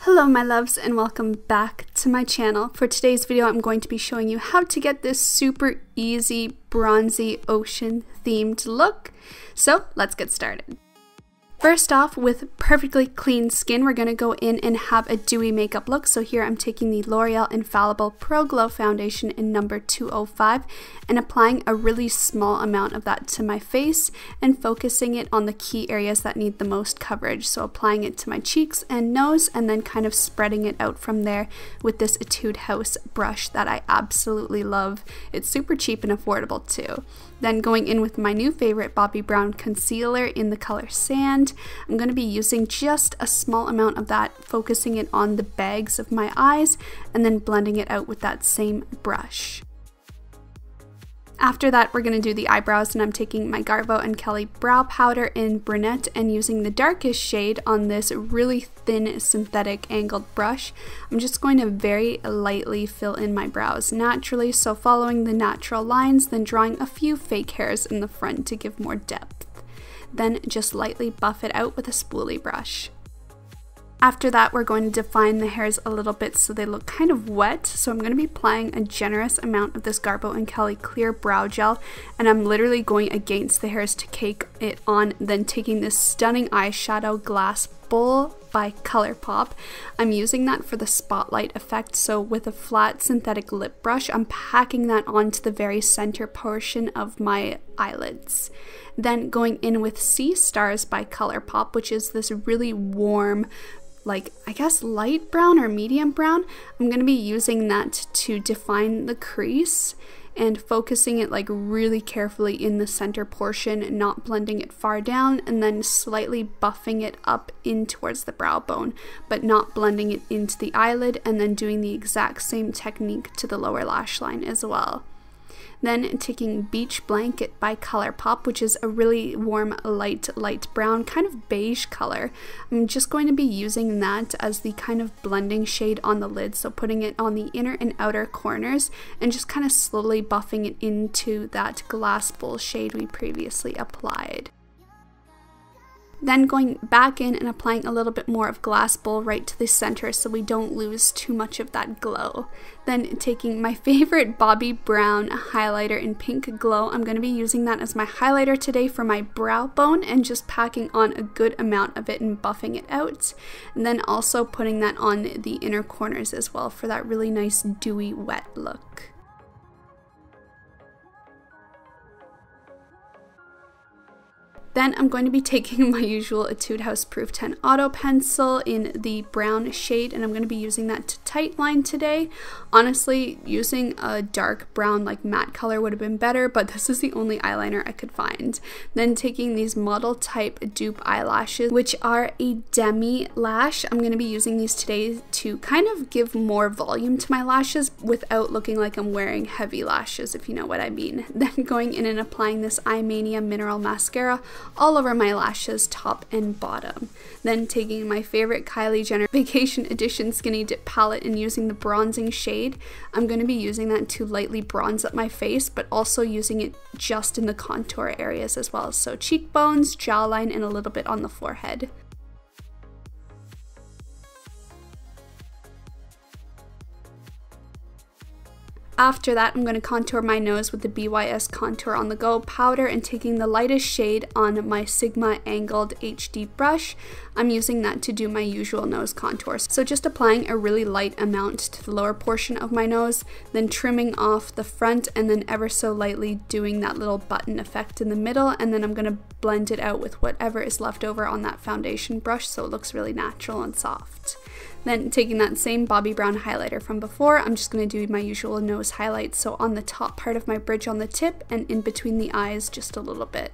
Hello my loves and welcome back to my channel. For today's video I'm going to be showing you how to get this super easy bronzy ocean themed look. So let's get started. First off, with perfectly clean skin, we're going to go in and have a dewy makeup look. So here I'm taking the L'Oreal Infallible Pro Glow Foundation in number 205 and applying a really small amount of that to my face and focusing it on the key areas that need the most coverage. So applying it to my cheeks and nose and then kind of spreading it out from there with this Etude House brush that I absolutely love. It's super cheap and affordable too. Then going in with my new favorite Bobbi Brown concealer in the color Sand. I'm going to be using just a small amount of that, focusing it on the bags of my eyes and then blending it out with that same brush. After that, we're going to do the eyebrows, and I'm taking my Garbo and Kylie brow powder in brunette and using the darkest shade on this really thin synthetic angled brush. I'm just going to very lightly fill in my brows naturally, so following the natural lines, then drawing a few fake hairs in the front to give more depth. Then just lightly buff it out with a spoolie brush. After that, we're going to define the hairs a little bit so they look kind of wet. So I'm going to be applying a generous amount of this Garbo and Kylie clear brow gel, and I'm literally going against the hairs to cake it on, then taking this stunning eyeshadow Glass Bowl by ColourPop. I'm using that for the spotlight effect, so with a flat synthetic lip brush, I'm packing that onto the very center portion of my eyelids. Then going in with Sea Stars by ColourPop, which is this really warm, like I guess light brown or medium brown. I'm going to be using that to define the crease and focusing it like really carefully in the center portion, not blending it far down, and then slightly buffing it up in towards the brow bone, but not blending it into the eyelid, and then doing the exact same technique to the lower lash line as well. Then taking Beach Blanket by ColourPop, which is a really warm, light brown, kind of beige color. I'm just going to be using that as the kind of blending shade on the lid, so putting it on the inner and outer corners and just kind of slowly buffing it into that Glass Bowl shade we previously applied. Then going back in and applying a little bit more of Glass Bowl right to the center so we don't lose too much of that glow. Then taking my favorite Bobbi Brown highlighter in Pink Glow, I'm going to be using that as my highlighter today for my brow bone and just packing on a good amount of it and buffing it out. And then also putting that on the inner corners as well for that really nice dewy wet look. Then I'm going to be taking my usual Etude House Proof 10 Auto Pencil in the brown shade, and I'm going to be using that to tightline today. Honestly, using a dark brown like matte color would have been better, but this is the only eyeliner I could find. Then taking these model type dupe eyelashes, which are a demi lash. I'm going to be using these today to kind of give more volume to my lashes without looking like I'm wearing heavy lashes, if you know what I mean. Then going in and applying this Eyemani Mineral Mascara all over my lashes, top and bottom. Then taking my favorite Kylie Jenner Vacation Edition Skinny Dip palette and using the bronzing shade. I'm going to be using that to lightly bronze up my face, but also using it just in the contour areas as well. So cheekbones, jawline, and a little bit on the forehead. After that, I'm going to contour my nose with the BYS Contour on the Go powder and taking the lightest shade on my Sigma Angled HD brush. I'm using that to do my usual nose contours. So just applying a really light amount to the lower portion of my nose, then trimming off the front and then ever so lightly doing that little button effect in the middle, and then I'm going to blend it out with whatever is left over on that foundation brush so it looks really natural and soft. Then taking that same Bobbi Brown highlighter from before, I'm just going to do my usual nose highlight, so on the top part of my bridge on the tip and in between the eyes just a little bit.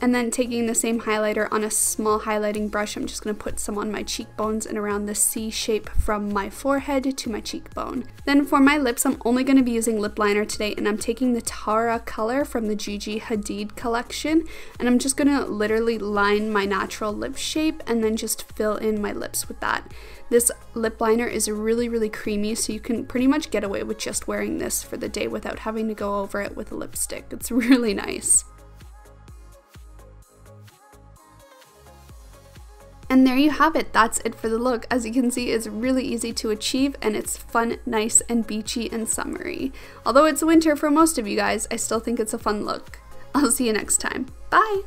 And then taking the same highlighter on a small highlighting brush, I'm just going to put some on my cheekbones and around the C shape from my forehead to my cheekbone. Then for my lips, I'm only going to be using lip liner today, and I'm taking the Tara color from the Gigi Hadid collection, and I'm just going to literally line my natural lip shape and then just fill in my lips with that. This lip liner is really creamy, so you can pretty much get away with just wearing this for the day without having to go over it with a lipstick. It's really nice. And there you have it. That's it for the look. As you can see, it's really easy to achieve and it's fun, nice, and beachy and summery. Although it's winter for most of you guys, I still think it's a fun look. I'll see you next time. Bye!